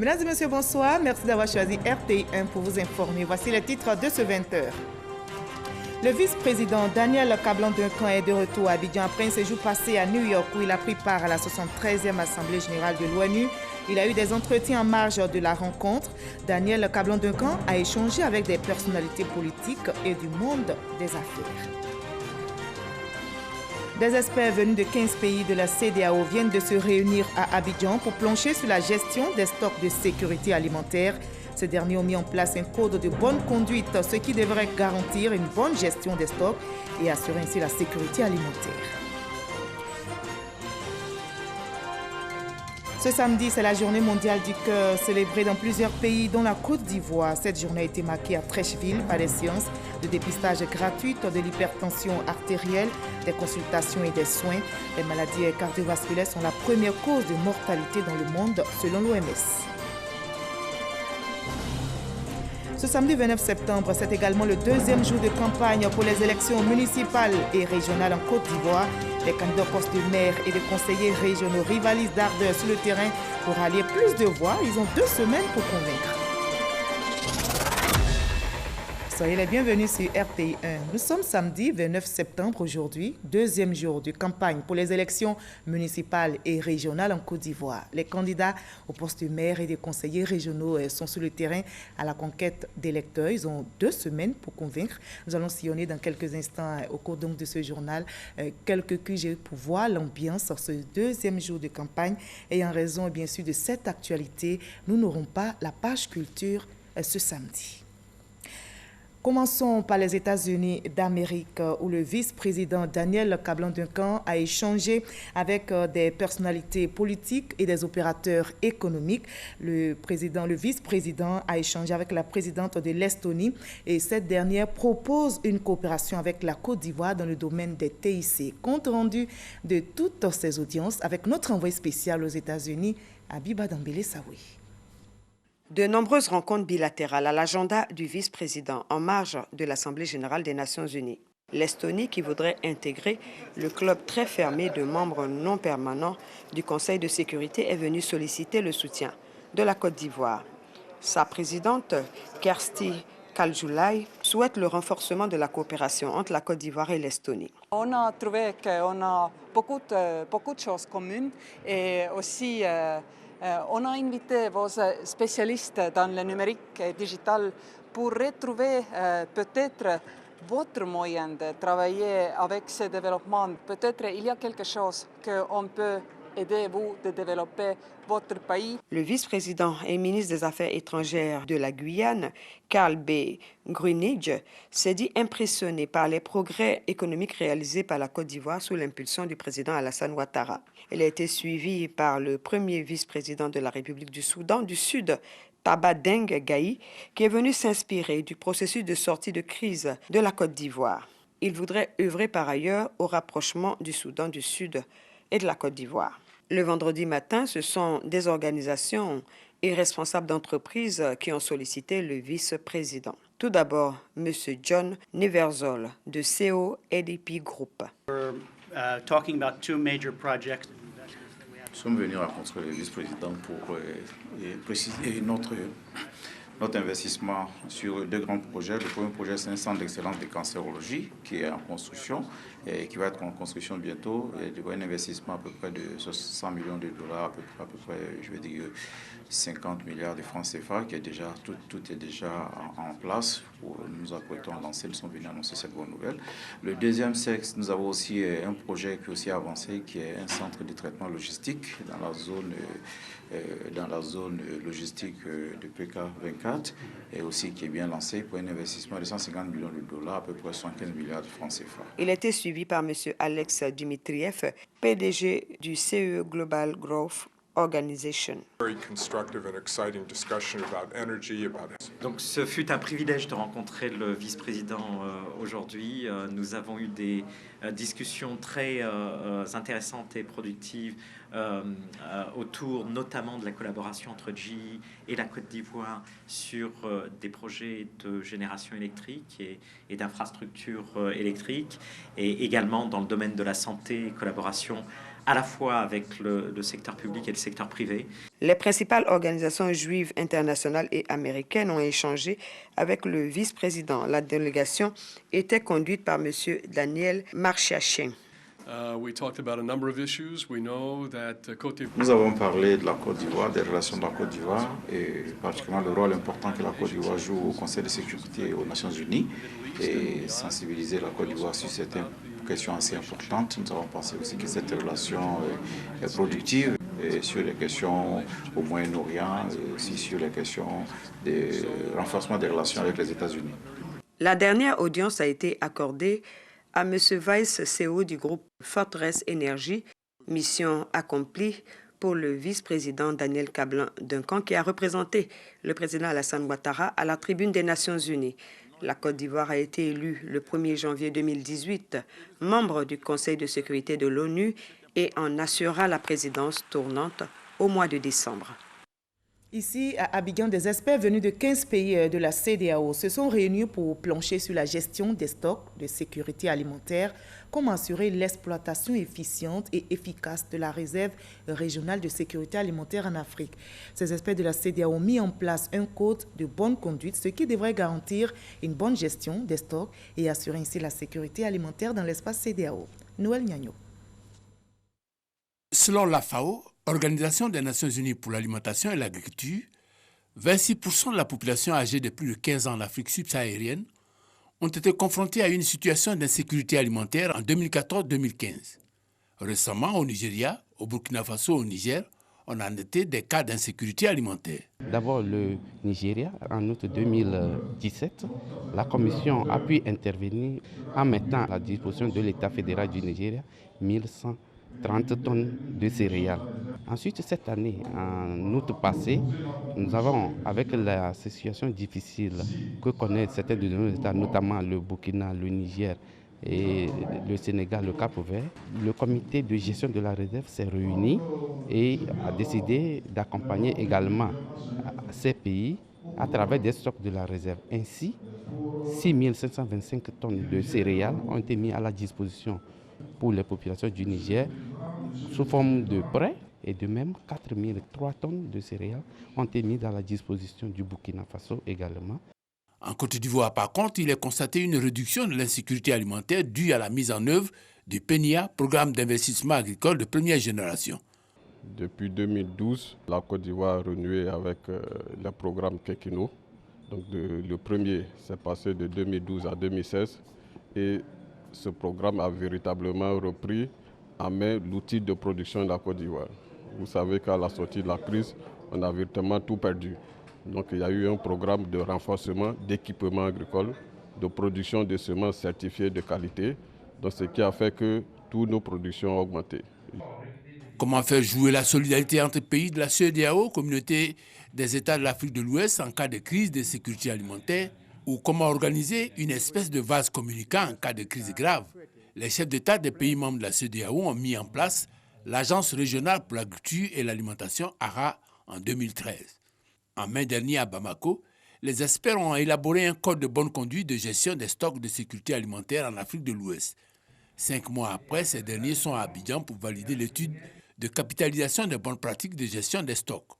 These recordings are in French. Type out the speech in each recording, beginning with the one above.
Mesdames et messieurs, bonsoir. Merci d'avoir choisi RTI1 pour vous informer. Voici les titres de ce 20h. Le vice-président Daniel Kablan-Duncan est de retour à Abidjan après un séjour passé à New York où il a pris part à la 73e Assemblée générale de l'ONU. Il a eu des entretiens en marge de la rencontre. Daniel Kablan-Duncan a échangé avec des personnalités politiques et du monde des affaires. Des experts venus de 15 pays de la CEDEAO viennent de se réunir à Abidjan pour plancher sur la gestion des stocks de sécurité alimentaire. Ces derniers ont mis en place un code de bonne conduite, ce qui devrait garantir une bonne gestion des stocks et assurer ainsi la sécurité alimentaire. Ce samedi, c'est la journée mondiale du cœur, célébrée dans plusieurs pays, dont la Côte d'Ivoire. Cette journée a été marquée à Treichville par des séances de dépistage gratuites de l'hypertension artérielle, des consultations et des soins. Les maladies cardiovasculaires sont la première cause de mortalité dans le monde, selon l'OMS. Ce samedi 29 septembre, c'est également le deuxième jour de campagne pour les élections municipales et régionales en Côte d'Ivoire. Les candidats au poste de maire et de conseillers régionaux rivalisent d'ardeur sur le terrain pour allier plus de voix. Ils ont 2 semaines pour convaincre. Soyez les bienvenus sur RTI1. Nous sommes samedi 29 septembre aujourd'hui, deuxième jour de campagne pour les élections municipales et régionales en Côte d'Ivoire. Les candidats au poste de maire et de conseillers régionaux sont sur le terrain à la conquête d'électeurs. Ils ont 2 semaines pour convaincre. Nous allons sillonner dans quelques instants au cours donc de ce journal quelques QG pour voir l'ambiance ce deuxième jour de campagne. Et en raison bien sûr de cette actualité, nous n'aurons pas la page culture ce samedi. Commençons par les États-Unis d'Amérique où le vice-président Daniel Kablan-Duncan a échangé avec des personnalités politiques et des opérateurs économiques. Le vice-président a échangé avec la présidente de l'Estonie et cette dernière propose une coopération avec la Côte d'Ivoire dans le domaine des TIC. Compte rendu de toutes ces audiences avec notre envoyé spécial aux États-Unis, Abiba Dambélé-Saoui. De nombreuses rencontres bilatérales à l'agenda du vice-président en marge de l'Assemblée générale des Nations unies. L'Estonie, qui voudrait intégrer le club très fermé de membres non permanents du Conseil de sécurité, est venue solliciter le soutien de la Côte d'Ivoire. Sa présidente, Kersti Kaljulaï, souhaite le renforcement de la coopération entre la Côte d'Ivoire et l'Estonie. On a trouvé qu'on a beaucoup de choses communes et aussi on a invité vos spécialistes dans le numérique et digital pour retrouver peut-être votre moyen de travailler avec ce développement. Peut-être il y a quelque chose qu'on peut aider vous de développer votre pays. Le vice-président et ministre des Affaires étrangères de la Guyane, Karl B. Grunidge, s'est dit impressionné par les progrès économiques réalisés par la Côte d'Ivoire sous l'impulsion du président Alassane Ouattara. Elle a été suivie par le premier vice-président de la République du Soudan du Sud, Taba Deng Gaï, qui est venu s'inspirer du processus de sortie de crise de la Côte d'Ivoire. Il voudrait œuvrer par ailleurs au rapprochement du Soudan du Sud et de la Côte d'Ivoire. Le vendredi matin, ce sont des organisations et responsables d'entreprises qui ont sollicité le vice-président. Tout d'abord, M. John Neverzol de CO ADP Group. Nous sommes venus rencontrer le vice-président pour préciser notre investissement sur 2 grands projets. Le premier projet, c'est un centre d'excellence de cancérologie qui est en construction et qui va être en construction bientôt. Il y aura un investissement à peu près de 100 millions de dollars, à peu près, je vais dire, 50 milliards de francs CFA, qui est déjà, tout est déjà en place. Nous apprêtons à lancer, nous sommes venus annoncer cette bonne nouvelle. Le deuxième, c'est que nous avons aussi un projet qui est aussi avancé, qui est un centre de traitement logistique dans la zone logistique de PK24 et aussi qui est bien lancé pour un investissement de 150 millions de dollars, à peu près 75 milliards de francs CFA. Il a été suivi par M. Alex Dimitriev, PDG du CE Global Growth Organization. Donc ce fut un privilège de rencontrer le vice-président aujourd'hui. Nous avons eu des discussions très intéressantes et productives autour notamment de la collaboration entre GE et la Côte d'Ivoire sur des projets de génération électrique et d'infrastructures électriques, et également dans le domaine de la santé, collaboration à la fois avec le secteur public et le secteur privé. Les principales organisations juives internationales et américaines ont échangé avec le vice-président. La délégation était conduite par M. Daniel Marchiachin. Nous avons parlé de la Côte d'Ivoire, des relations de la Côte d'Ivoire et particulièrement le rôle important que la Côte d'Ivoire joue au Conseil de sécurité aux Nations Unies et sensibiliser la Côte d'Ivoire sur certaines questions assez importantes. Nous avons pensé aussi que cette relation est productive et sur les questions au Moyen-Orient et aussi sur les questions de renforcement des relations avec les États-Unis. La dernière audience a été accordée à M. Weiss CEO du groupe Fortress Energy, mission accomplie pour le vice-président Daniel Kablan-Duncan qui a représenté le président Alassane Ouattara à la tribune des Nations Unies. La Côte d'Ivoire a été élue le 1er janvier 2018 membre du Conseil de sécurité de l'ONU et en assurera la présidence tournante au mois de décembre. Ici, à Abidjan, des experts venus de 15 pays de la CEDEAO se sont réunis pour plancher sur la gestion des stocks de sécurité alimentaire, comment assurer l'exploitation efficiente et efficace de la réserve régionale de sécurité alimentaire en Afrique. Ces experts de la CEDEAO ont mis en place un code de bonne conduite, ce qui devrait garantir une bonne gestion des stocks et assurer ainsi la sécurité alimentaire dans l'espace CEDEAO. Noël Nyagno. Selon la FAO, Organisation des Nations Unies pour l'alimentation et l'agriculture, 26% de la population âgée de plus de 15 ans en Afrique subsaharienne ont été confrontés à une situation d'insécurité alimentaire en 2014-2015. Récemment, au Nigeria, au Burkina Faso, au Niger, on a noté des cas d'insécurité alimentaire. D'abord, le Nigeria, en août 2017, la Commission a pu intervenir en mettant à la disposition de l'État fédéral du Nigeria 1130 tonnes de céréales. Ensuite, cette année, en août passé, nous avons, avec la situation difficile que connaissent certains de nos États, notamment le Burkina, le Niger et le Sénégal, le Cap-Vert, le comité de gestion de la réserve s'est réuni et a décidé d'accompagner également ces pays à travers des stocks de la réserve. Ainsi, 6 525 tonnes de céréales ont été mises à la disposition pour les populations du Niger sous forme de prêts et de même 4 003 tonnes de céréales ont été mises à la disposition du Burkina Faso également. En Côte d'Ivoire, par contre, il est constaté une réduction de l'insécurité alimentaire due à la mise en œuvre du PENIA, Programme d'investissement agricole de première génération. Depuis 2012, la Côte d'Ivoire a renoué avec le programme Kekino. Donc le premier s'est passé de 2012 à 2016 et ce programme a véritablement repris en main l'outil de production de la Côte d'Ivoire. Vous savez qu'à la sortie de la crise, on a véritablement tout perdu. Donc il y a eu un programme de renforcement d'équipements agricoles, de production de semences certifiées de qualité, donc ce qui a fait que toutes nos productions ont augmenté. Comment faire jouer la solidarité entre pays de la CEDEAO, communauté des États de l'Afrique de l'Ouest, en cas de crise de sécurité alimentaire, ou comment organiser une espèce de vase communicant en cas de crise grave. Les chefs d'État des pays membres de la CEDEAO ont mis en place l'Agence régionale pour l'agriculture et l'alimentation, ARA, en 2013. En mai dernier à Bamako, les experts ont élaboré un code de bonne conduite de gestion des stocks de sécurité alimentaire en Afrique de l'Ouest. 5 mois après, ces derniers sont à Abidjan pour valider l'étude de capitalisation des bonnes pratiques de gestion des stocks,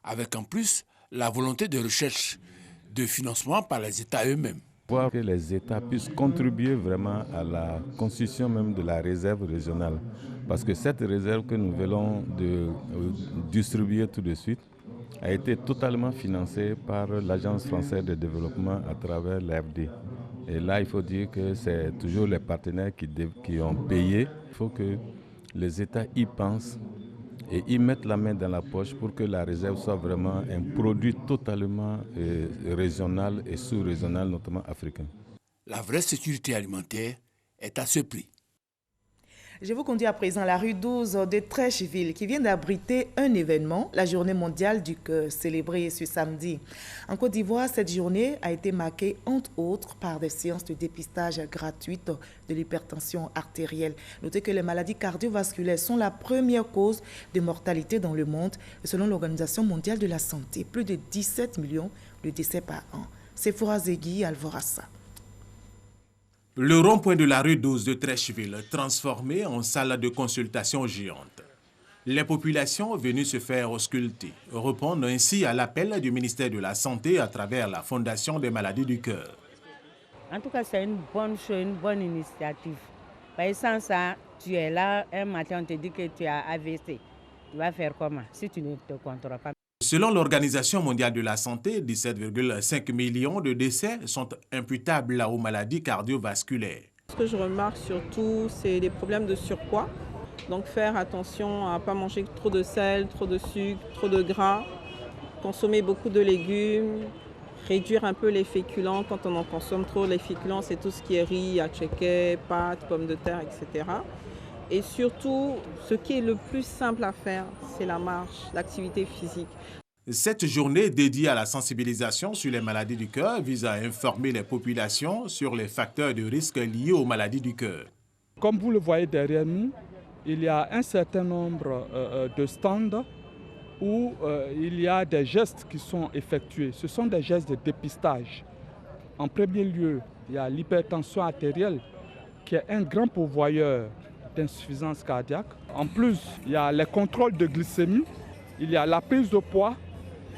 avec en plus la volonté de recherche de financement par les États eux-mêmes. Voir que les États puissent contribuer vraiment à la constitution même de la réserve régionale. Parce que cette réserve que nous venons de distribuer tout de suite a été totalement financée par l'Agence française de développement à travers l'AFD. Et là, il faut dire que c'est toujours les partenaires qui ont payé. Il faut que les États y pensent et y mettent la main dans la poche pour que la réserve soit vraiment un produit totalement régional et sous-régional, notamment africain. La vraie sécurité alimentaire est à ce prix. Je vous conduis à présent à la rue 12 de Trècheville qui vient d'abriter un événement, la Journée mondiale du cœur, célébrée ce samedi. En Côte d'Ivoire, cette journée a été marquée entre autres par des séances de dépistage gratuites de l'hypertension artérielle. Notez que les maladies cardiovasculaires sont la première cause de mortalité dans le monde. Selon l'Organisation mondiale de la santé, plus de 17 millions de décès par an. Sephora Zegui, Alvorassa. Le rond-point de la rue 12 de Trècheville, transformé en salle de consultation géante. Les populations venues se faire ausculter répondent ainsi à l'appel du ministère de la Santé à travers la Fondation des maladies du cœur. En tout cas, c'est une bonne chose, une bonne initiative. Sans ça, tu es là, un matin, on te dit que tu as AVC. Tu vas faire comment si tu ne te contrôles pas? Selon l'Organisation mondiale de la santé, 17,5 millions de décès sont imputables aux maladies cardiovasculaires. Ce que je remarque surtout, c'est les problèmes de surpoids. Donc faire attention à ne pas manger trop de sel, trop de sucre, trop de gras, consommer beaucoup de légumes, réduire un peu les féculents. Quand on en consomme trop, les féculents, c'est tout ce qui est riz, attiéké, pâtes, pommes de terre, etc. Et surtout, ce qui est le plus simple à faire, c'est la marche, l'activité physique. Cette journée dédiée à la sensibilisation sur les maladies du cœur vise à informer les populations sur les facteurs de risque liés aux maladies du cœur. Comme vous le voyez derrière nous, il y a un certain nombre de stands où il y a des gestes qui sont effectués. Ce sont des gestes de dépistage. En premier lieu, il y a l'hypertension artérielle qui est un grand pourvoyeur d'insuffisance cardiaque. En plus, il y a les contrôles de glycémie, il y a la prise de poids,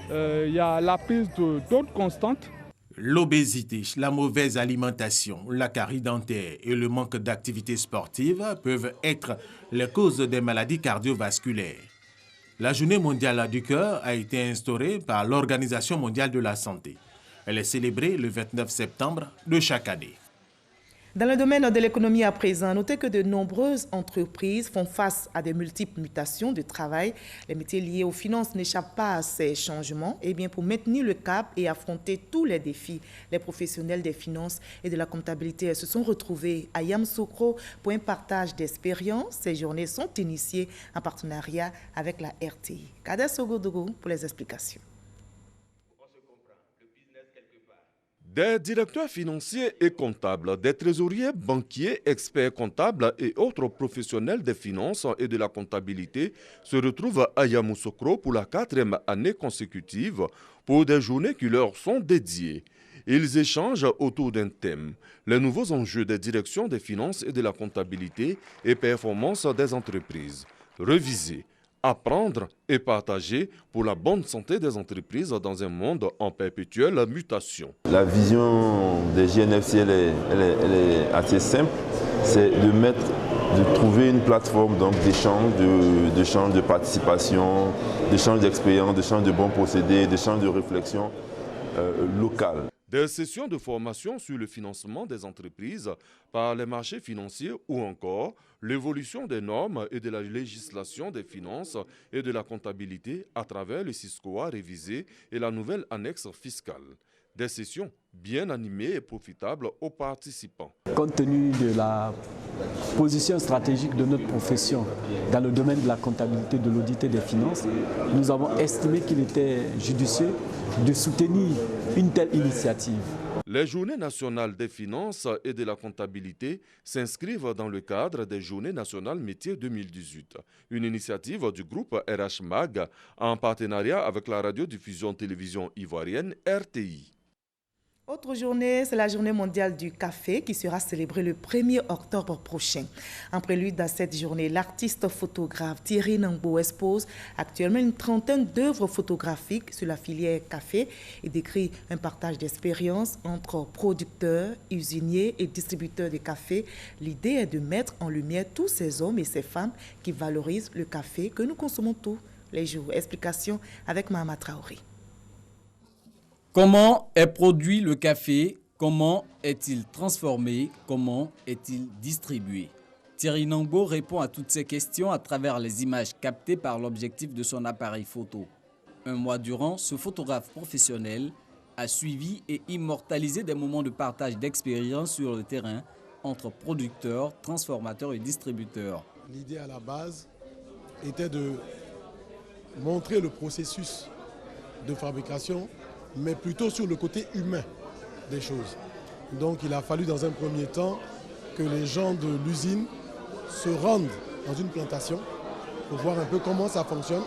il y a la prise d'autres constantes. L'obésité, la mauvaise alimentation, la carie dentaire et le manque d'activité sportive peuvent être les causes des maladies cardiovasculaires. La Journée mondiale du cœur a été instaurée par l'Organisation mondiale de la santé. Elle est célébrée le 29 septembre de chaque année. Dans le domaine de l'économie à présent, notez que de nombreuses entreprises font face à de multiples mutations de travail. Les métiers liés aux finances n'échappent pas à ces changements. Et bien, pour maintenir le cap et affronter tous les défis, les professionnels des finances et de la comptabilité se sont retrouvés à Yamoussoukro pour un partage d'expériences. Ces journées sont initiées en partenariat avec la RTI. Kader Sogodogo pour les explications. Des directeurs financiers et comptables, des trésoriers, banquiers, experts comptables et autres professionnels des finances et de la comptabilité se retrouvent à Yamoussoukro pour la 4e année consécutive pour des journées qui leur sont dédiées. Ils échangent autour d'un thème, les nouveaux enjeux des directions des finances et de la comptabilité et performances des entreprises. Revisés, apprendre et partager pour la bonne santé des entreprises dans un monde en perpétuelle mutation. La vision des JNFC, elle est assez simple, c'est de trouver une plateforme d'échange, de participation, d'échange d'expérience, d'échange de bons procédés, d'échange de réflexion locale. Des sessions de formation sur le financement des entreprises par les marchés financiers ou encore l'évolution des normes et de la législation des finances et de la comptabilité à travers le SISCOA révisé et la nouvelle annexe fiscale. Des sessions bien animées et profitables aux participants. Compte tenu de la position stratégique de notre profession dans le domaine de la comptabilité, de l'audit et des finances, nous avons estimé qu'il était judicieux de soutenir une telle initiative. Les Journées nationales des finances et de la comptabilité s'inscrivent dans le cadre des Journées nationales métiers 2018, une initiative du groupe RH Mag en partenariat avec la radiodiffusion télévision ivoirienne RTI. Autre journée, c'est la journée mondiale du café qui sera célébrée le 1er octobre prochain. En prélude à cette journée, l'artiste photographe Thierry Nangbo expose actuellement une trentaine d'œuvres photographiques sur la filière café et décrit un partage d'expériences entre producteurs, usiniers et distributeurs de café. L'idée est de mettre en lumière tous ces hommes et ces femmes qui valorisent le café que nous consommons tous les jours. Explication avec Mahama Traoré. Comment est produit le café? Comment est-il transformé? Comment est-il distribué? Thierry Nangbo répond à toutes ces questions à travers les images captées par l'objectif de son appareil photo. Un mois durant, ce photographe professionnel a suivi et immortalisé des moments de partage d'expérience sur le terrain entre producteurs, transformateurs et distributeurs. L'idée à la base était de montrer le processus de fabrication, mais plutôt sur le côté humain des choses. Donc il a fallu dans un premier temps que les gens de l'usine se rendent dans une plantation pour voir un peu comment ça fonctionne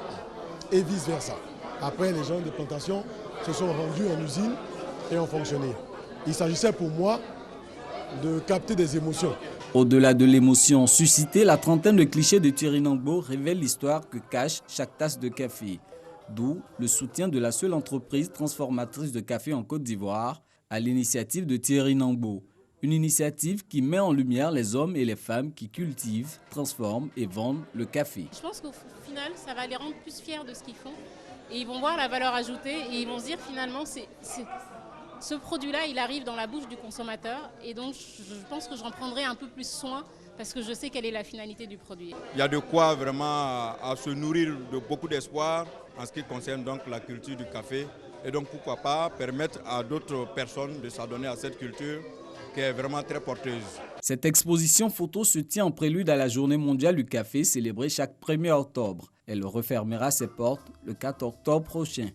et vice-versa. Après, les gens des plantations se sont rendus en usine et ont fonctionné. Il s'agissait pour moi de capter des émotions. Au-delà de l'émotion suscitée, la trentaine de clichés de Thierry Nangbo révèle l'histoire que cache chaque tasse de café. D'où le soutien de la seule entreprise transformatrice de café en Côte d'Ivoire à l'initiative de Thierry Nangbo. Une initiative qui met en lumière les hommes et les femmes qui cultivent, transforment et vendent le café. Je pense qu'au final, ça va les rendre plus fiers de ce qu'ils font. Et ils vont voir la valeur ajoutée et ils vont se dire finalement, ce produit-là, il arrive dans la bouche du consommateur. Et donc, je pense que j'en prendrai un peu plus soin parce que je sais quelle est la finalité du produit. Il y a de quoi vraiment à se nourrir de beaucoup d'espoir en ce qui concerne donc la culture du café. Et donc, pourquoi pas permettre à d'autres personnes de s'adonner à cette culture qui est vraiment très porteuse. Cette exposition photo se tient en prélude à la Journée mondiale du café célébrée chaque 1er octobre. Elle refermera ses portes le 4 octobre prochain.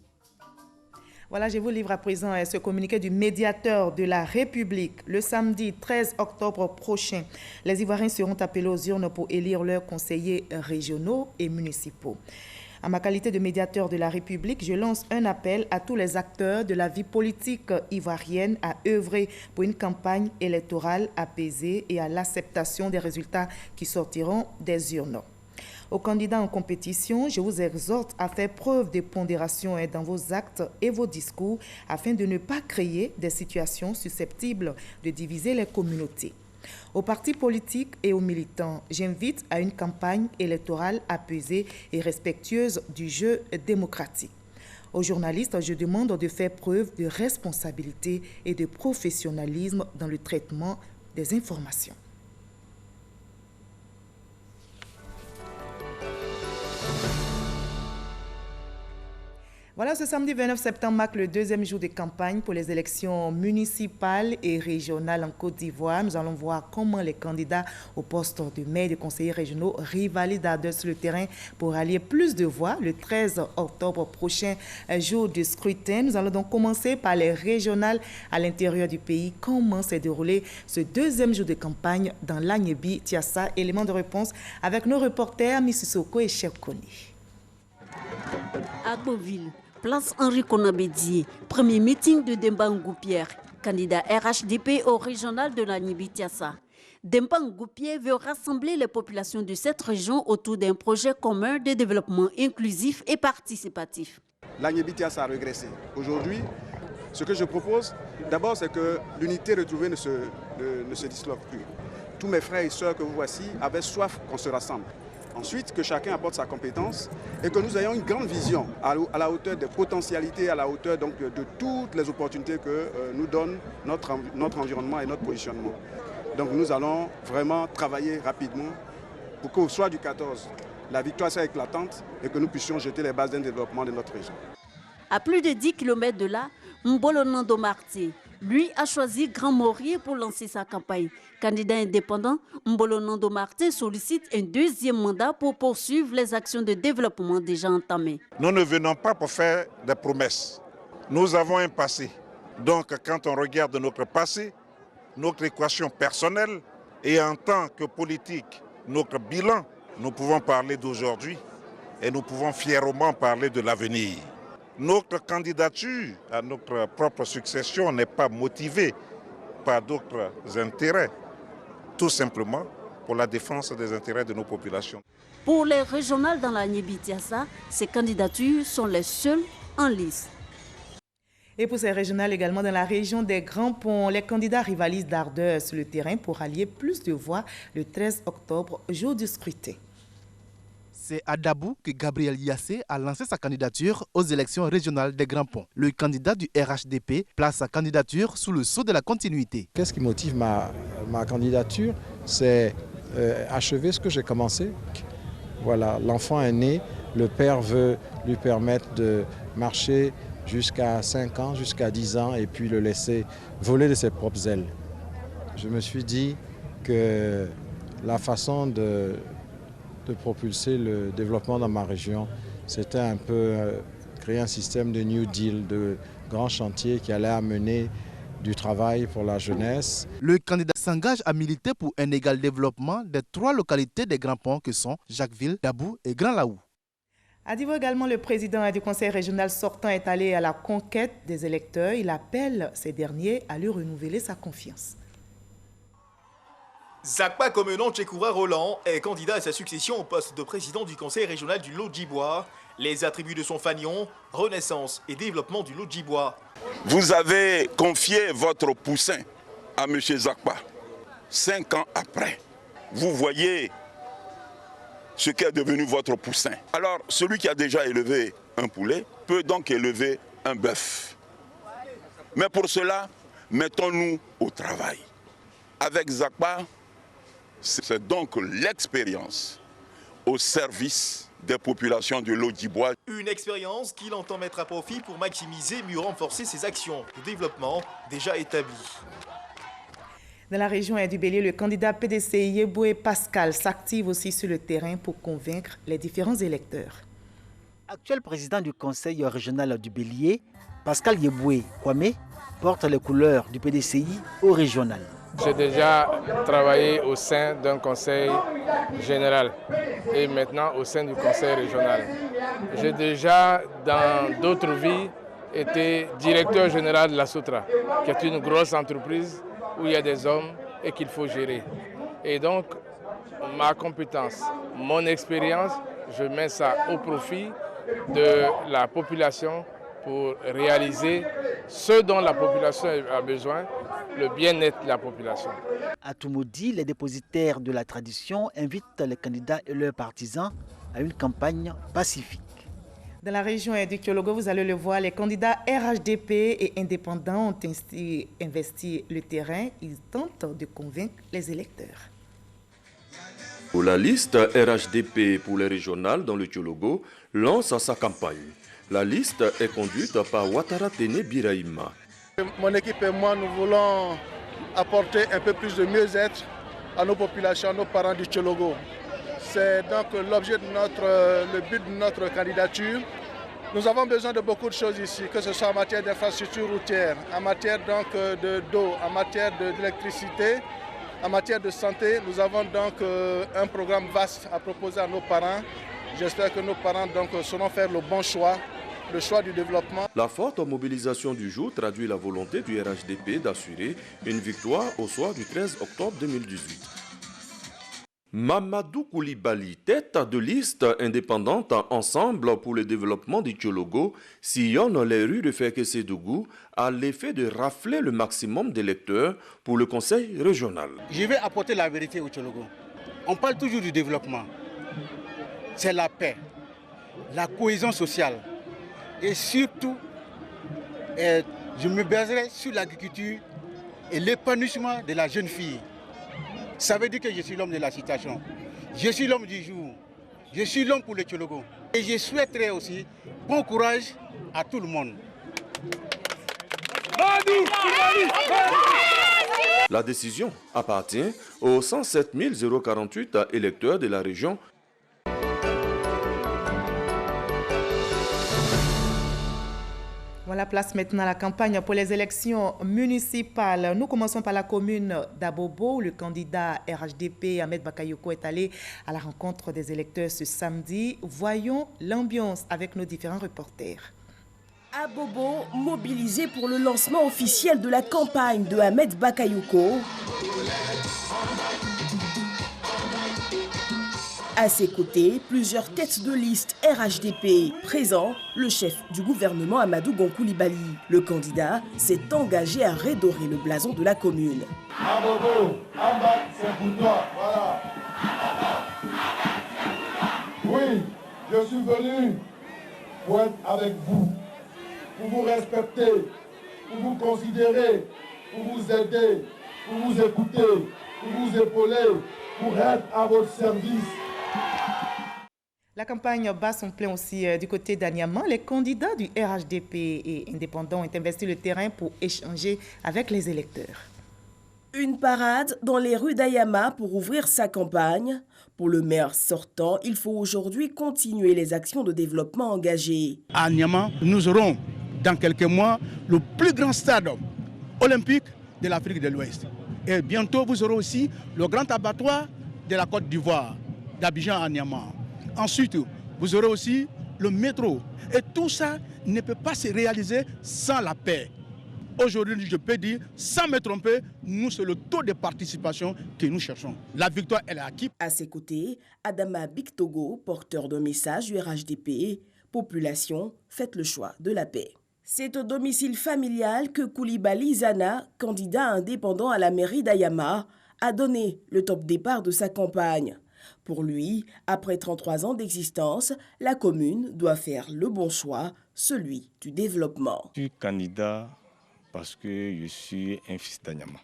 Voilà, je vous livre à présent ce communiqué du médiateur de la République. Le samedi 13 octobre prochain, les Ivoiriens seront appelés aux urnes pour élire leurs conseillers régionaux et municipaux. En ma qualité de médiateur de la République, je lance un appel à tous les acteurs de la vie politique ivoirienne à œuvrer pour une campagne électorale apaisée et à l'acceptation des résultats qui sortiront des urnes. Aux candidats en compétition, je vous exhorte à faire preuve de pondération dans vos actes et vos discours afin de ne pas créer des situations susceptibles de diviser les communautés. Aux partis politiques et aux militants, j'invite à une campagne électorale apaisée et respectueuse du jeu démocratique. Aux journalistes, je demande de faire preuve de responsabilité et de professionnalisme dans le traitement des informations. Voilà, ce samedi 29 septembre marque le deuxième jour de campagne pour les élections municipales et régionales en Côte d'Ivoire. Nous allons voir comment les candidats au poste de maire et de conseillers régionaux rivalisent d'ardeur sur le terrain pour allier plus de voix le 13 octobre prochain, jour de scrutin. Nous allons donc commencer par les régionales à l'intérieur du pays. Comment s'est déroulé ce deuxième jour de campagne dans l'Agnebi, Tiassa? Élément de réponse avec nos reporters Mississoko et Chekoni. À Beauville, place Henri Konabédié, premier meeting de Demba Ngoupière, candidat RHDP au régional de l'Agnebi-Tiassa. Demba Ngoupière veut rassembler les populations de cette région autour d'un projet commun de développement inclusif et participatif. L'Agnebi-Tiassa a régressé. Aujourd'hui, ce que je propose, d'abord, c'est que l'unité retrouvée ne se disloque plus. Tous mes frères et sœurs que vous voici avaient soif qu'on se rassemble. Ensuite, que chacun apporte sa compétence et que nous ayons une grande vision à la hauteur des potentialités, à la hauteur donc, de toutes les opportunités que nous donne notre environnement et notre positionnement. Donc nous allons vraiment travailler rapidement pour qu'au soir du 14, la victoire soit éclatante et que nous puissions jeter les bases d'un développement de notre région. À plus de 10 km de là, Mbolo Nando Marté, lui, a choisi Grand Morier pour lancer sa campagne. Candidat indépendant, Mbolo Nando Marté sollicite un deuxième mandat pour poursuivre les actions de développement déjà entamées. Nous ne venons pas pour faire des promesses. Nous avons un passé. Donc, quand on regarde notre passé, notre équation personnelle et en tant que politique, notre bilan, nous pouvons parler d'aujourd'hui et nous pouvons fièrement parler de l'avenir. Notre candidature à notre propre succession n'est pas motivée par d'autres intérêts, tout simplement pour la défense des intérêts de nos populations. Pour les régionales dans l'Agnebi-Tiassa, ces candidatures sont les seules en lice. Et pour ces régionales également dans la région des Grands Ponts, les candidats rivalisent d'ardeur sur le terrain pour allier plus de voix le 13 octobre, jour du scrutin. C'est à Dabou que Gabriel Yassé a lancé sa candidature aux élections régionales des Grands Ponts. Le candidat du RHDP place sa candidature sous le sceau de la continuité. Qu'est-ce qui motive ma candidature? C'est achever ce que j'ai commencé. Voilà, l'enfant est né, le père veut lui permettre de marcher jusqu'à 5 ans, jusqu'à 10 ans et puis le laisser voler de ses propres ailes. Je me suis dit que la façon de propulser le développement dans ma région, c'était un peu créer un système de New Deal, de grands chantiers qui allait amener du travail pour la jeunesse. Le candidat s'engage à militer pour un égal développement des 3 localités des Grands Ponts que sont Jacquesville, Dabou et Grand Laou. À Divo également, le président du conseil régional sortant est allé à la conquête des électeurs. Il appelle ces derniers à lui renouveler sa confiance. Zakpa Komenon Tchekoura Roland est candidat à sa succession au poste de président du conseil régional du Lodjibois. Les attributs de son fanion, renaissance et développement du Lodjibois. Vous avez confié votre poussin à M. Zakpa. 5 ans après, vous voyez ce qu'est devenu votre poussin. Alors, celui qui a déjà élevé un poulet peut donc élever un bœuf. Mais pour cela, mettons-nous au travail. Avec Zakpa, c'est donc l'expérience au service des populations du Lodjibois. Une expérience qu'il entend mettre à profit pour maximiser, mieux renforcer ses actions de développement déjà établies. Dans la région du Bélier, le candidat PDC Yeboué Pascal s'active aussi sur le terrain pour convaincre les différents électeurs. Actuel président du conseil régional du Bélier, Pascal Yeboué Kwame, porte les couleurs du PDCI au régional. J'ai déjà travaillé au sein d'un conseil général et maintenant au sein du conseil régional. J'ai déjà, dans d'autres vies, été directeur général de la Soutra, qui est une grosse entreprise où il y a des hommes et qu'il faut gérer. Et donc, ma compétence, mon expérience, je mets ça au profit de la population pour réaliser ce dont la population a besoin, le bien-être de la population. À Toumoudi, les dépositaires de la tradition invitent les candidats et leurs partisans à une campagne pacifique. Dans la région du Kyologo, vous allez le voir, les candidats RHDP et indépendants ont ainsi investi le terrain. Ils tentent de convaincre les électeurs. Pour la liste RHDP pour les régionales dans le Kyologo lance sa campagne. La liste est conduite par Ouattara Tene Biraïma. Mon équipe et moi, nous voulons apporter un peu plus de mieux-être à nos populations, à nos parents du Kyologo. C'est donc l'objet de le but de notre candidature. Nous avons besoin de beaucoup de choses ici, que ce soit en matière d'infrastructures routières, en matière d'eau, en matière d'électricité, en matière de santé. Nous avons donc un programme vaste à proposer à nos parents. J'espère que nos parents sauront faire le bon choix, le choix du développement. La forte mobilisation du jour traduit la volonté du RHDP d'assurer une victoire au soir du 13 octobre 2018. Mamadou Koulibaly, tête de liste indépendante Ensemble pour le développement du Kyologo, sillonne les rues de Fekese-Dougou à l'effet de rafler le maximum d'électeurs pour le conseil régional. Je vais apporter la vérité au Kyologo. On parle toujours du développement. C'est la paix, la cohésion sociale et surtout, je me baserai sur l'agriculture et l'épanouissement de la jeune fille. Ça veut dire que je suis l'homme de la situation. Je suis l'homme du jour. Je suis l'homme pour le Kyologo. Et je souhaiterais aussi bon courage à tout le monde. La décision appartient aux 107 048 électeurs de la région. Voilà, place maintenant à la campagne pour les élections municipales. Nous commençons par la commune d'Abobo, où le candidat RHDP Ahmed Bakayoko est allé à la rencontre des électeurs ce samedi. Voyons l'ambiance avec nos différents reporters. Abobo, mobilisé pour le lancement officiel de la campagne de Ahmed Bakayoko. À ses côtés, plusieurs têtes de liste RHDP. Présent, le chef du gouvernement Amadou Gon Coulibaly. Le candidat s'est engagé à redorer le blason de la commune. Abobo, Amba, c'est pour toi, voilà. Oui, je suis venu pour être avec vous, pour vous respecter, pour vous considérer, pour vous aider, pour vous écouter, pour vous épauler, pour être à votre service. La campagne bat son plein aussi du côté d'Aniaman. Les candidats du RHDP et indépendants ont investi le terrain pour échanger avec les électeurs. Une parade dans les rues d'Ayama pour ouvrir sa campagne. Pour le maire sortant, il faut aujourd'hui continuer les actions de développement engagées. À Anyama, nous aurons dans quelques mois le plus grand stade olympique de l'Afrique de l'Ouest. Et bientôt, vous aurez aussi le grand abattoir de la Côte d'Ivoire, d'Abidjan à Anyama. Ensuite, vous aurez aussi le métro. Et tout ça ne peut pas se réaliser sans la paix. Aujourd'hui, je peux dire, sans me tromper, nous, c'est le taux de participation que nous cherchons. La victoire, elle est acquise. À ses côtés, Adama Bictogo, porteur d'un message du RHDP, population, faites le choix de la paix. C'est au domicile familial que Koulibaly Zana, candidat indépendant à la mairie d'Ayama, a donné le top départ de sa campagne. Pour lui, après 33 ans d'existence, la commune doit faire le bon choix, celui du développement. Je suis candidat parce que je suis un fils d'Anyama.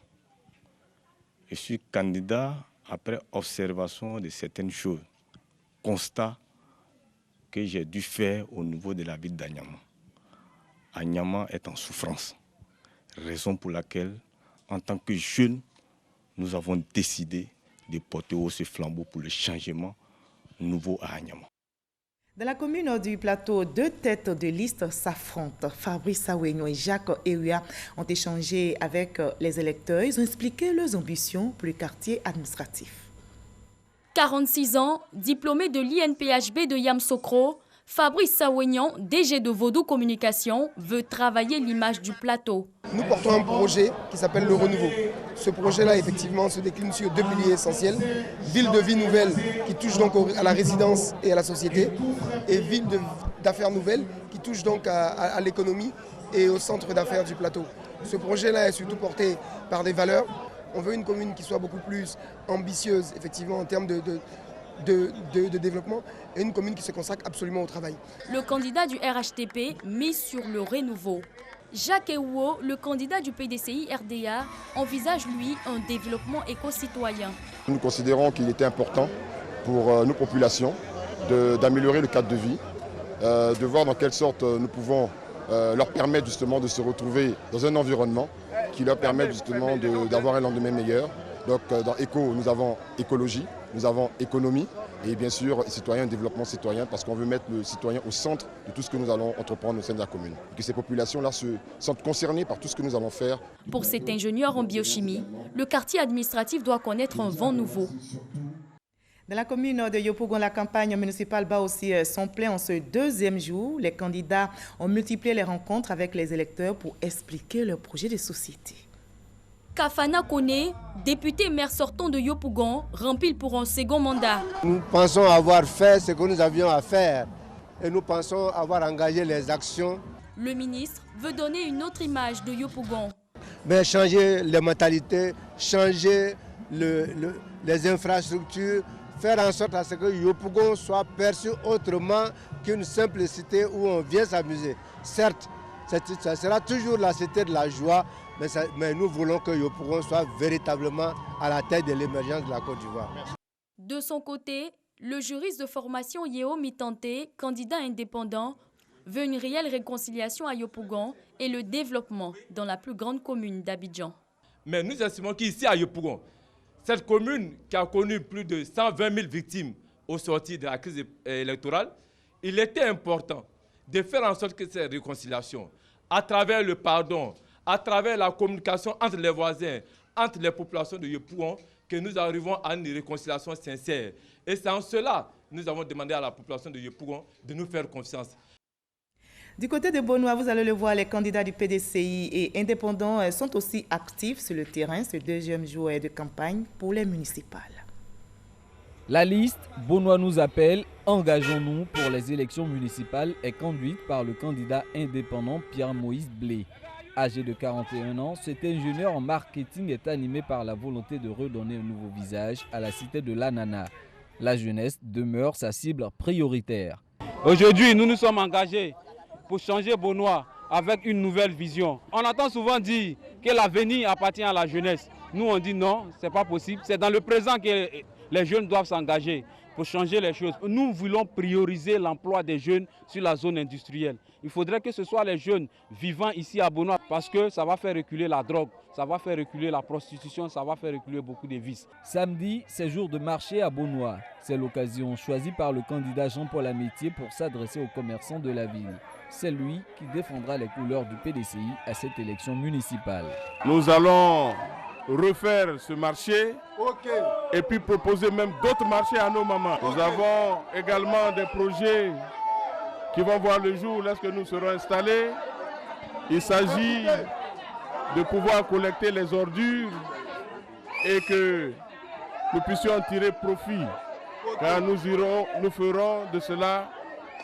Je suis candidat après observation de certaines choses, constat que j'ai dû faire au niveau de la ville d'Anyama. Anyama est en souffrance, raison pour laquelle, en tant que jeunes, nous avons décidé de porter haut ce flambeau pour le changement nouveau à Anyama. Dans la commune du Plateau, deux têtes de liste s'affrontent. Fabrice Sawenyo et Jacques Eria ont échangé avec les électeurs. Ils ont expliqué leurs ambitions pour le quartier administratif. 46 ans, diplômé de l'INPHB de Yamsokro, Fabrice Sawenyo, DG de Vodou Communication, veut travailler l'image du plateau. Nous portons un projet qui s'appelle le renouveau. Ce projet-là, effectivement, se décline sur deux piliers essentiels. Ville de vie nouvelle qui touche donc à la résidence et à la société, et ville d'affaires nouvelles qui touche donc à l'économie et au centre d'affaires du plateau. Ce projet-là est surtout porté par des valeurs. On veut une commune qui soit beaucoup plus ambitieuse, effectivement, en termes de développement, et une commune qui se consacre absolument au travail. Le candidat du RHDP mise sur le renouveau. Jacques Ewuo, le candidat du PDCI RDA, envisage lui un développement éco-citoyen. Nous considérons qu'il était important pour nos populations d'améliorer le cadre de vie, de voir dans quelle sorte nous pouvons leur permettre justement de se retrouver dans un environnement qui leur permet justement d'avoir un lendemain meilleur. Donc dans éco, nous avons écologie, nous avons économie et bien sûr citoyen, développement citoyen, parce qu'on veut mettre le citoyen au centre de tout ce que nous allons entreprendre au sein de la commune. Et que ces populations-là se sentent concernées par tout ce que nous allons faire. Pour cet ingénieur en biochimie, le quartier administratif doit connaître un vent nouveau. Dans la commune de Yopougon, la campagne municipale bat aussi son plein en ce deuxième jour. Les candidats ont multiplié les rencontres avec les électeurs pour expliquer leurs projets de société. Kafana Kone, député maire sortant de Yopougon, remplit pour un second mandat. Nous pensons avoir fait ce que nous avions à faire et nous pensons avoir engagé les actions. Le ministre veut donner une autre image de Yopougon. Mais changer les mentalités, changer les infrastructures, faire en sorte à ce que Yopougon soit perçu autrement qu'une simple cité où on vient s'amuser. Certes, ça sera toujours la cité de la joie, mais nous voulons que Yopougon soit véritablement à la tête de l'émergence de la Côte d'Ivoire. De son côté, le juriste de formation Yeo Mitante, candidat indépendant, veut une réelle réconciliation à Yopougon et le développement dans la plus grande commune d'Abidjan. Mais nous estimons qu'ici à Yopougon, cette commune qui a connu plus de 120 000 victimes au sortir de la crise électorale, il était important de faire en sorte que cette réconciliation, à travers le pardon, à travers la communication entre les voisins, entre les populations de Yopougon, que nous arrivons à une réconciliation sincère. Et c'est en cela que nous avons demandé à la population de Yopougon de nous faire confiance. Du côté de Bonois, vous allez le voir, les candidats du PDCI et indépendants sont aussi actifs sur le terrain ce deuxième jour de campagne pour les municipales. La liste « Bonois nous appelle, engageons-nous pour les élections municipales » est conduite par le candidat indépendant Pierre-Moïse Blé. Âgé de 41 ans, cet ingénieur en marketing est animé par la volonté de redonner un nouveau visage à la cité de l'Anana. La jeunesse demeure sa cible prioritaire. Aujourd'hui, nous nous sommes engagés pour changer Bonois avec une nouvelle vision. On entend souvent dire que l'avenir appartient à la jeunesse. Nous, on dit non, ce n'est pas possible. C'est dans le présent que les jeunes doivent s'engager pour changer les choses. Nous voulons prioriser l'emploi des jeunes sur la zone industrielle. Il faudrait que ce soit les jeunes vivant ici à Bonois parce que ça va faire reculer la drogue, ça va faire reculer la prostitution, ça va faire reculer beaucoup de vices. Samedi, c'est jour de marché à Bonois. C'est l'occasion choisie par le candidat Jean-Paul Amétier pour s'adresser aux commerçants de la ville. C'est lui qui défendra les couleurs du PDCI à cette élection municipale. Nous allons refaire ce marché et puis proposer même d'autres marchés à nos mamans. Nous avons également des projets qui vont voir le jour lorsque nous serons installés. Il s'agit de pouvoir collecter les ordures et que nous puissions en tirer profit, car nous ferons de cela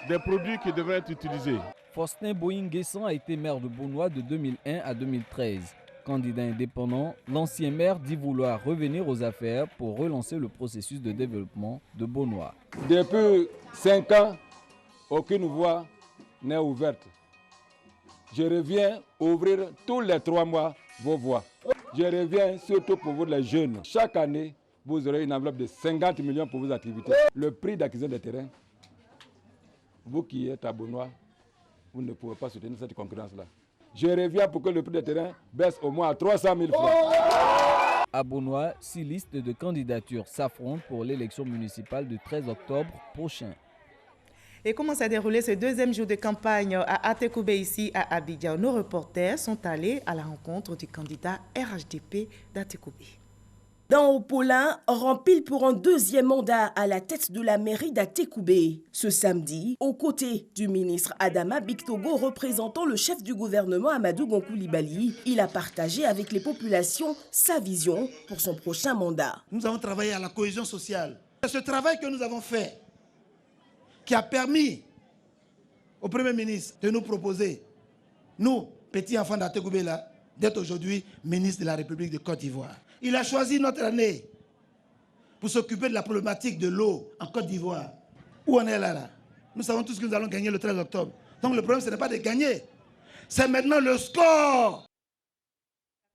des produits qui devraient être utilisés. Faustin Boyinguessan a été maire de Beaunois de 2001 à 2013. Candidat indépendant, l'ancien maire dit vouloir revenir aux affaires pour relancer le processus de développement de Beaunois. Depuis 5 ans, aucune voie n'est ouverte. Je reviens ouvrir tous les 3 mois vos voies. Je reviens surtout pour vous les jeunes. Chaque année, vous aurez une enveloppe de 50 millions pour vos activités. Le prix d'acquisition des terrains, vous qui êtes à Beaunois, vous ne pouvez pas soutenir cette concurrence-là. Je reviens pour que le prix des terrains baisse au moins à 300 000 francs. À Beaunois, 6 listes de candidatures s'affrontent pour l'élection municipale du 13 octobre prochain. Et comment s'est déroulé ce deuxième jour de campagne à Atekoubé, ici à Abidjan? Nos reporters sont allés à la rencontre du candidat RHDP d'Atekoubé. Dans Opola, rempli pour un deuxième mandat à la tête de la mairie d'Atekoubé. Ce samedi, aux côtés du ministre Adama Bictogo représentant le chef du gouvernement Amadou Gon Coulibaly, il a partagé avec les populations sa vision pour son prochain mandat. Nous avons travaillé à la cohésion sociale. Ce travail que nous avons fait, qui a permis au Premier ministre de nous proposer, nous, petits enfants d'Atekoubé, d'être aujourd'hui ministre de la République de Côte d'Ivoire. Il a choisi notre année pour s'occuper de la problématique de l'eau en Côte d'Ivoire. Où on est là? Nous savons tous que nous allons gagner le 13 octobre. Donc le problème, ce n'est pas de gagner. C'est maintenant le score.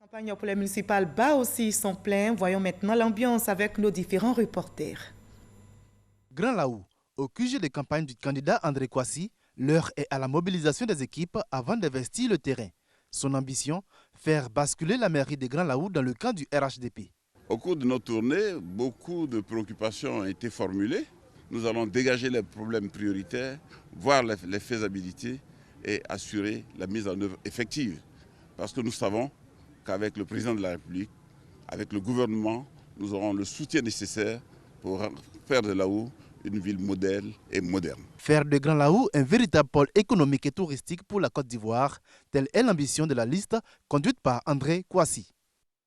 La campagne pour les municipales bat aussi son plein. Voyons maintenant l'ambiance avec nos différents reporters. Grand Laou, au QG de campagne du candidat André Kouassi, l'heure est à la mobilisation des équipes avant d'investir le terrain. Son ambition, faire basculer la mairie de Grand Laou dans le camp du RHDP. Au cours de nos tournées, beaucoup de préoccupations ont été formulées. Nous allons dégager les problèmes prioritaires, voir les faisabilités et assurer la mise en œuvre effective. Parce que nous savons qu'avec le président de la République, avec le gouvernement, nous aurons le soutien nécessaire pour faire de Laou une ville modèle et moderne. Faire de Grand Laou un véritable pôle économique et touristique pour la Côte d'Ivoire, telle est l'ambition de la liste conduite par André Kouassi.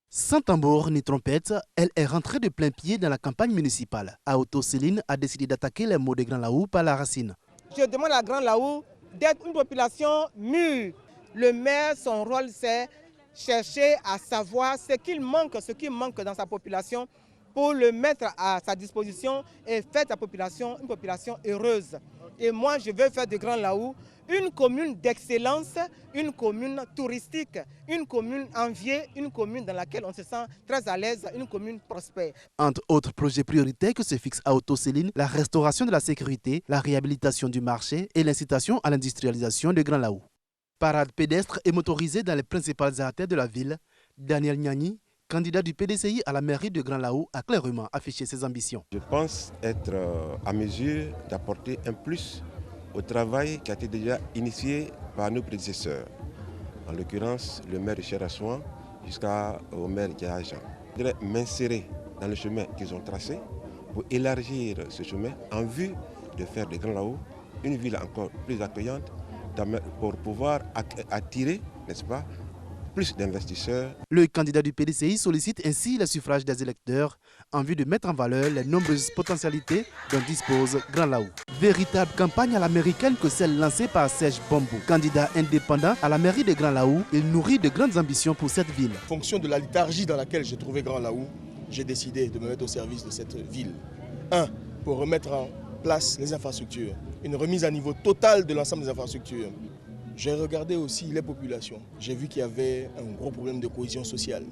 Sans tambour ni trompette, elle est rentrée de plein pied dans la campagne municipale. Aoto Céline a décidé d'attaquer les mots de Grand Laou par la racine. Je demande à Grand Laou d'être une population mûre. Le maire, son rôle, c'est chercher à savoir ce qui manque dans sa population, pour le mettre à sa disposition et faire de la population une population heureuse. Et moi, je veux faire de Grand Laou une commune d'excellence, une commune touristique, une commune enviée, une commune dans laquelle on se sent très à l'aise, une commune prospère. Entre autres projets prioritaires que se fixe Aoto Céline, la restauration de la sécurité, la réhabilitation du marché et l'incitation à l'industrialisation de Grand Laou. Parade pédestre et motorisée dans les principales artères de la ville, Daniel Niani, candidat du PDCI à la mairie de Grand Laou, a clairement affiché ses ambitions. Je pense être à mesure d'apporter un plus au travail qui a été déjà initié par nos prédécesseurs. En l'occurrence, le maire de Cherassouan jusqu'au maire de Ajan. Je voudrais m'insérer dans le chemin qu'ils ont tracé pour élargir ce chemin en vue de faire de Grand Laou une ville encore plus accueillante pour pouvoir attirer, n'est-ce pas, plus d'investisseurs. Le candidat du PDCI sollicite ainsi le suffrage des électeurs en vue de mettre en valeur les nombreuses potentialités dont dispose Grand Laou. Véritable campagne à l'américaine que celle lancée par Serge Bambo. Candidat indépendant à la mairie de Grand Laou, il nourrit de grandes ambitions pour cette ville. En fonction de la léthargie dans laquelle j'ai trouvé Grand Laou, j'ai décidé de me mettre au service de cette ville. Pour remettre en place les infrastructures, une remise à niveau totale de l'ensemble des infrastructures. J'ai regardé aussi les populations. J'ai vu qu'il y avait un gros problème de cohésion sociale.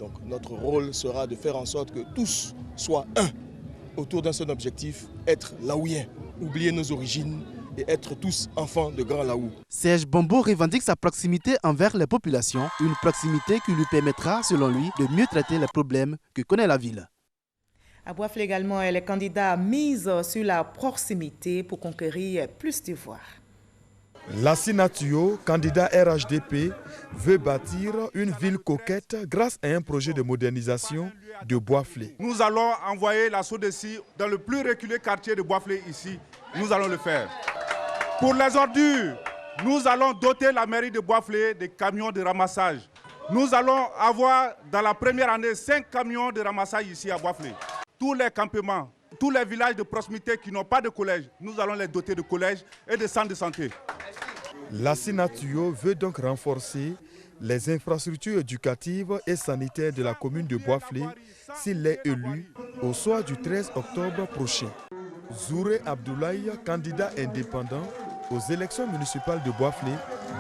Donc notre rôle sera de faire en sorte que tous soient un autour d'un seul objectif, être laouien, oublier nos origines et être tous enfants de Grand Laou. Serge Bambo revendique sa proximité envers les populations, une proximité qui lui permettra, selon lui, de mieux traiter les problèmes que connaît la ville. À Boifle également, les candidats misent sur la proximité pour conquérir plus d'ivoire. Lassina Tuyo, candidat RHDP, veut bâtir une ville coquette grâce à un projet de modernisation de Boifle. Nous allons envoyer la SODECI dans le plus reculé quartier de Boifle ici. Nous allons le faire. Pour les ordures, nous allons doter la mairie de Boifle des camions de ramassage. Nous allons avoir dans la première année 5 camions de ramassage ici à Bois-Flé. Tous les campements, tous les villages de proximité qui n'ont pas de collège, nous allons les doter de collèges et de centres de santé. Lassina Tuyo veut donc renforcer les infrastructures éducatives et sanitaires de la commune de Bois-Flé s'il est élu au soir du 13 octobre prochain. Zouré Abdoulaye, candidat indépendant aux élections municipales de Bois-Flé,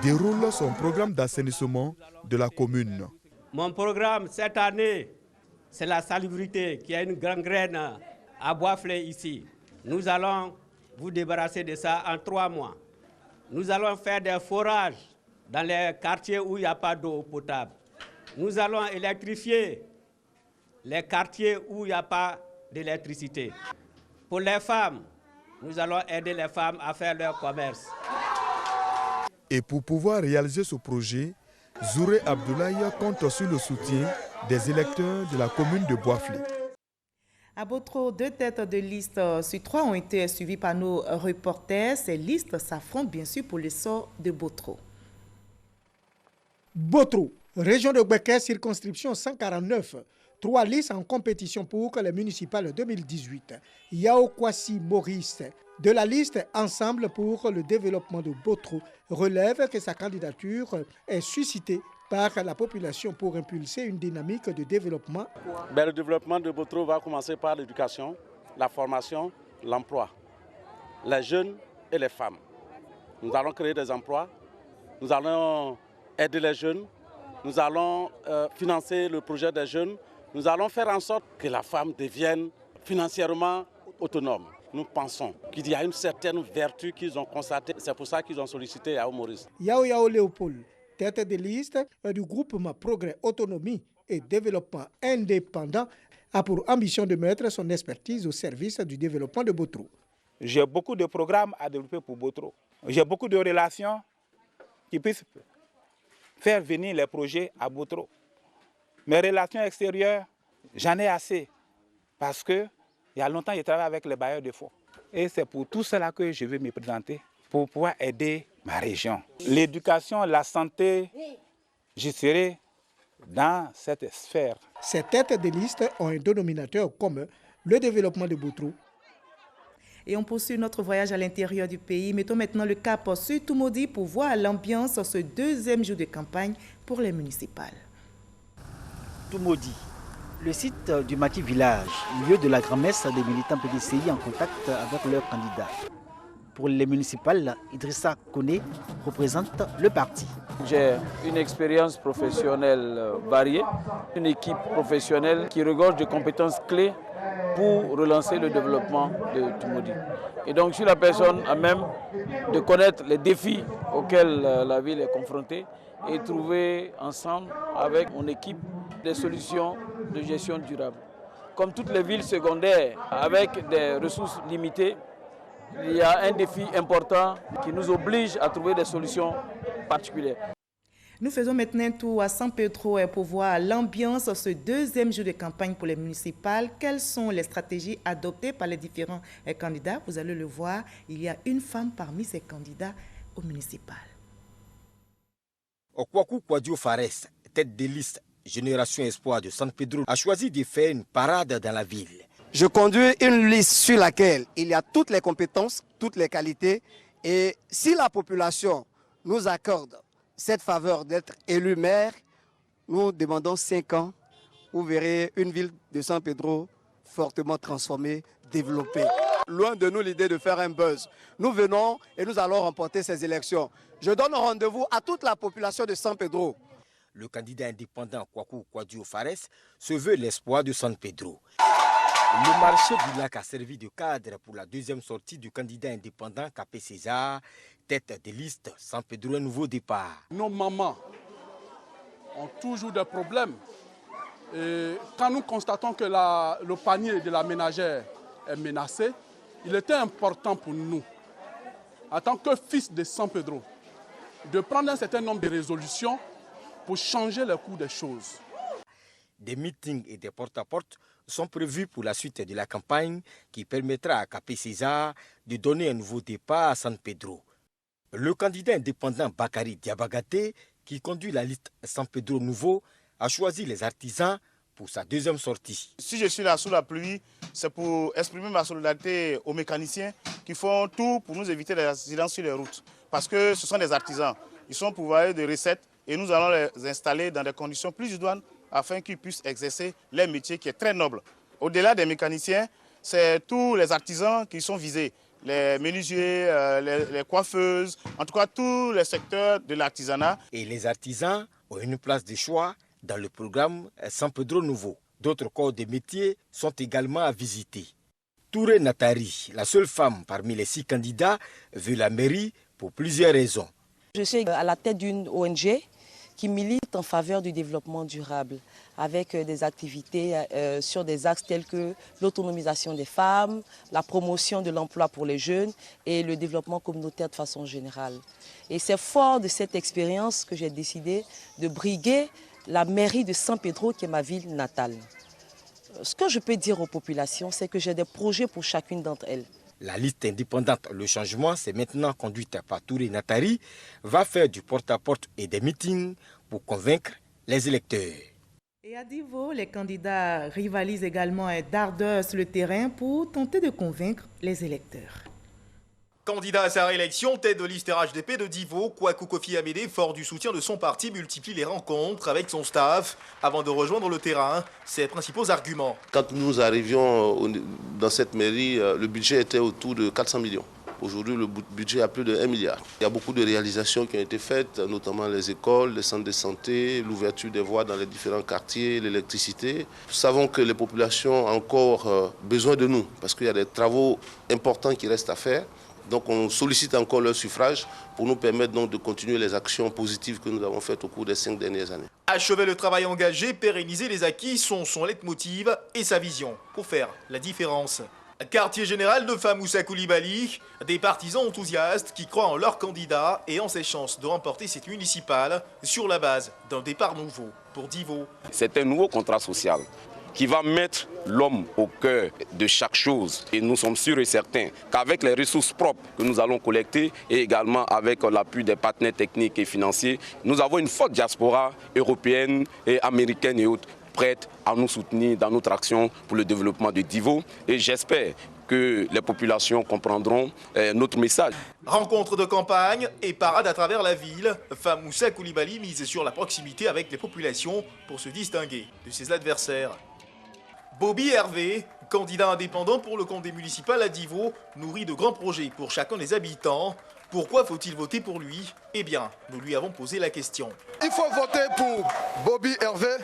déroule son programme d'assainissement de la commune. Mon programme cette année, c'est la salubrité qui a une gangrène à Bois-Flé ici. Nous allons vous débarrasser de ça en 3 mois. Nous allons faire des forages dans les quartiers où il n'y a pas d'eau potable. Nous allons électrifier les quartiers où il n'y a pas d'électricité. Pour les femmes, nous allons aider les femmes à faire leur commerce. Et pour pouvoir réaliser ce projet, Zouré Abdoulaye compte sur le soutien des électeurs de la commune de Bois-Flé. À Botro, 2 têtes de liste sur 3 ont été suivies par nos reporters. Ces listes s'affrontent bien sûr pour le sort de Botro. Botro, région de Gbeke, circonscription 149. 3 listes en compétition pour les municipales 2018. Yao Kwasi Maurice, de la liste Ensemble pour le développement de Botro, relève que sa candidature est suscitée par la population pour impulser une dynamique de développement. Le développement de Botro va commencer par l'éducation, la formation, l'emploi, les jeunes et les femmes. Nous allons créer des emplois, nous allons aider les jeunes, nous allons financer le projet des jeunes, nous allons faire en sorte que la femme devienne financièrement autonome. Nous pensons qu'il y a une certaine vertu qu'ils ont constatée, c'est pour ça qu'ils ont sollicité Yao Maurice. Yao Léopold, tête de liste du groupement Progrès, Autonomie et Développement Indépendant, a pour ambition de mettre son expertise au service du développement de Botro. J'ai beaucoup de programmes à développer pour Botro. J'ai beaucoup de relations qui puissent faire venir les projets à Botro. Mes relations extérieures, j'en ai assez parce qu'il y a longtemps, je travaille avec les bailleurs de fonds. Et c'est pour tout cela que je vais me présenter pour pouvoir aider ma région. L'éducation, la santé, je serai dans cette sphère. Ces têtes de liste ont un dénominateur commun, le développement de Botro. Et on poursuit notre voyage à l'intérieur du pays. Mettons maintenant le cap sur Toumoudi pour voir l'ambiance ce 2e jour de campagne pour les municipales. Toumoudi, le site du Mati Village, lieu de la grand-messe des militants PDCI en contact avec leurs candidats. Pour les municipales, Idrissa Koné représente le parti. J'ai une expérience professionnelle variée, une équipe professionnelle qui regorge de compétences clés pour relancer le développement de Toumoudi. Et donc je suis la personne à même de connaître les défis auxquels la ville est confrontée et trouver ensemble avec mon équipe des solutions de gestion durable. Comme toutes les villes secondaires avec des ressources limitées, il y a un défi important qui nous oblige à trouver des solutions particulières. Nous faisons maintenant un tour à San Pedro pour voir l'ambiance ce 2e jour de campagne pour les municipales. Quelles sont les stratégies adoptées par les différents candidats? Vous allez le voir, il y a une femme parmi ces candidats aux municipales. Okwaku Kwadio Fares, tête de liste Génération Espoir de San Pedro, a choisi de faire une parade dans la ville. Je conduis une liste sur laquelle il y a toutes les compétences, toutes les qualités. Et si la population nous accorde cette faveur d'être élu maire, nous demandons 5 ans. Vous verrez une ville de San Pedro fortement transformée, développée. Loin de nous l'idée de faire un buzz. Nous venons et nous allons remporter ces élections. Je donne rendez-vous à toute la population de San Pedro. Le candidat indépendant Kwaku Kwadio Fares se veut l'espoir de San Pedro. Le marché du lac a servi de cadre pour la 2e sortie du candidat indépendant Capé César, tête de liste San Pedro, un nouveau départ. Nos mamans ont toujours des problèmes. Et quand nous constatons que le panier de la ménagère est menacé, il était important pour nous, en tant que fils de San Pedro, de prendre un certain nombre de résolutions pour changer le cours des choses. Des meetings et des porte-à-porte sont prévus pour la suite de la campagne qui permettra à Capé César de donner un nouveau départ à San Pedro. Le candidat indépendant Bakary Diabagaté, qui conduit la liste San Pedro Nouveau, a choisi les artisans pour sa deuxième sortie. Si je suis là sous la pluie, c'est pour exprimer ma solidarité aux mécaniciens qui font tout pour nous éviter les accidents sur les routes. Parce que ce sont des artisans, ils sont pourvoyeurs de recettes et nous allons les installer dans des conditions plus idoines afin qu'ils puissent exercer leur métier qui est très noble. Au-delà des mécaniciens, c'est tous les artisans qui sont visés, les menuisiers, les coiffeuses, en tout cas tous les secteurs de l'artisanat. Et les artisans ont une place de choix dans le programme San Pedro Nouveau. D'autres corps de métiers sont également à visiter. Touré Natari, la seule femme parmi les 6 candidats, veut la mairie pour plusieurs raisons. Je suis à la tête d'une ONG qui milite en faveur du développement durable, avec des activités sur des axes tels que l'autonomisation des femmes, la promotion de l'emploi pour les jeunes et le développement communautaire de façon générale. Et c'est fort de cette expérience que j'ai décidé de briguer la mairie de San Pedro, qui est ma ville natale. Ce que je peux dire aux populations, c'est que j'ai des projets pour chacune d'entre elles. La liste indépendante Le Changement, c'est maintenant conduite par Touré Natari, va faire du porte-à-porte et des meetings pour convaincre les électeurs. Et à Divo, les candidats rivalisent également d'ardeur sur le terrain pour tenter de convaincre les électeurs. Candidat à sa réélection, tête de liste RHDP de Divo, Kouakou Kofi Amédé, fort du soutien de son parti, multiplie les rencontres avec son staff avant de rejoindre le terrain. Ses principaux arguments. Quand nous arrivions dans cette mairie, le budget était autour de 400 millions. Aujourd'hui, le budget a plus de 1 milliard. Il y a beaucoup de réalisations qui ont été faites, notamment les écoles, les centres de santé, l'ouverture des voies dans les différents quartiers, l'électricité. Nous savons que les populations ont encore besoin de nous parce qu'il y a des travaux importants qui restent à faire. Donc on sollicite encore leur suffrage pour nous permettre donc de continuer les actions positives que nous avons faites au cours des 5 dernières années. Achever le travail engagé, pérenniser les acquis sont son leitmotiv et sa vision pour faire la différence. Quartier général de Famoussa Koulibaly, des partisans enthousiastes qui croient en leur candidat et en ses chances de remporter cette municipale sur la base d'un départ nouveau pour Divo. C'est un nouveau contrat social qui va mettre l'homme au cœur de chaque chose. Et nous sommes sûrs et certains qu'avec les ressources propres que nous allons collecter et également avec l'appui des partenaires techniques et financiers, nous avons une forte diaspora européenne et américaine et autres prête à nous soutenir dans notre action pour le développement de Divo. Et j'espère que les populations comprendront notre message. Rencontre de campagne et parade à travers la ville, Famoussa Koulibaly mise sur la proximité avec les populations pour se distinguer de ses adversaires. Bobby Hervé, candidat indépendant pour le conseil municipal à Divo, nourrit de grands projets pour chacun des habitants. Pourquoi faut-il voter pour lui? Eh bien, nous lui avons posé la question. Il faut voter pour Bobby Hervé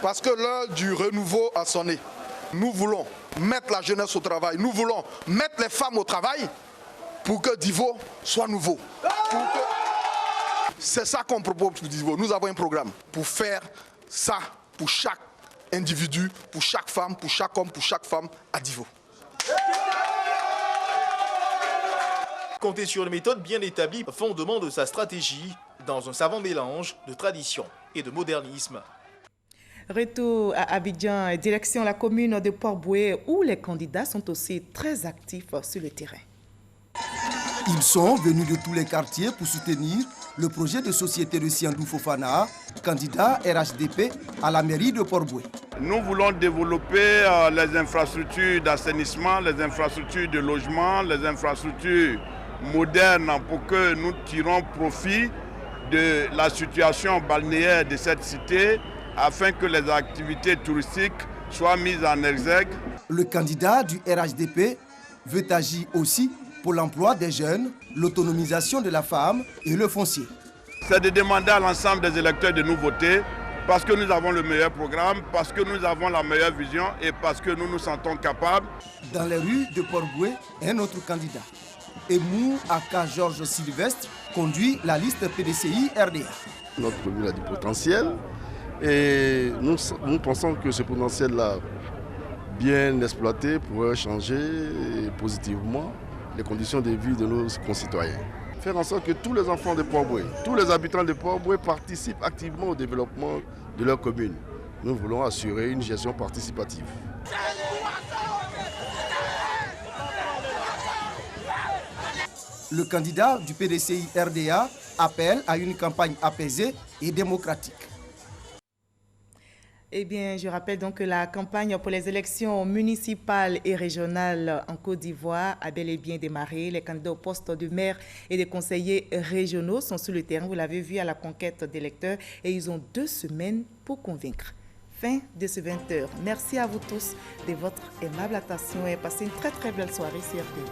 parce que l'heure du renouveau a sonné. Nous voulons mettre la jeunesse au travail, nous voulons mettre les femmes au travail pour que Divo soit nouveau. C'est ça qu'on propose pour Divo. Nous avons un programme pour faire ça pour chaque individu, pour chaque femme, pour chaque homme, pour chaque femme à Divo. Compter sur une méthode bien établie, fondement de sa stratégie, dans un savant mélange de tradition et de modernisme. Retour à Abidjan, direction la commune de Port-Boué, où les candidats sont aussi très actifs sur le terrain. Ils sont venus de tous les quartiers pour soutenir le projet de société de Siandou Fofana, candidat RHDP à la mairie de Port-Boué. Nous voulons développer les infrastructures d'assainissement, les infrastructures de logement, les infrastructures modernes pour que nous tirons profit de la situation balnéaire de cette cité afin que les activités touristiques soient mises en exergue. Le candidat du RHDP veut agir aussi pour l'emploi des jeunes, l'autonomisation de la femme et le foncier. C'est de demander à l'ensemble des électeurs de nous voter parce que nous avons le meilleur programme, parce que nous avons la meilleure vision et parce que nous nous sentons capables. Dans les rues de Port-Boué, un autre candidat, Emou Aka Georges Sylvestre, conduit la liste PDCI RDA. Notre commune a du potentiel et nous pensons que ce potentiel-là, bien exploité, pourrait changer positivement les conditions de vie de nos concitoyens. Faire en sorte que tous les enfants de Port-Boué, tous les habitants de Port-Boué participent activement au développement de leur commune. Nous voulons assurer une gestion participative. Le candidat du PDCI RDA appellent à une campagne apaisée et démocratique. Eh bien, je rappelle donc que la campagne pour les élections municipales et régionales en Côte d'Ivoire a bel et bien démarré. Les candidats au poste de maire et des conseillers régionaux sont sur le terrain, vous l'avez vu, à la conquête d'électeurs et ils ont 2 semaines pour convaincre. Fin de ce 20h. Merci à vous tous de votre aimable attention et passez une très belle soirée sur RTI.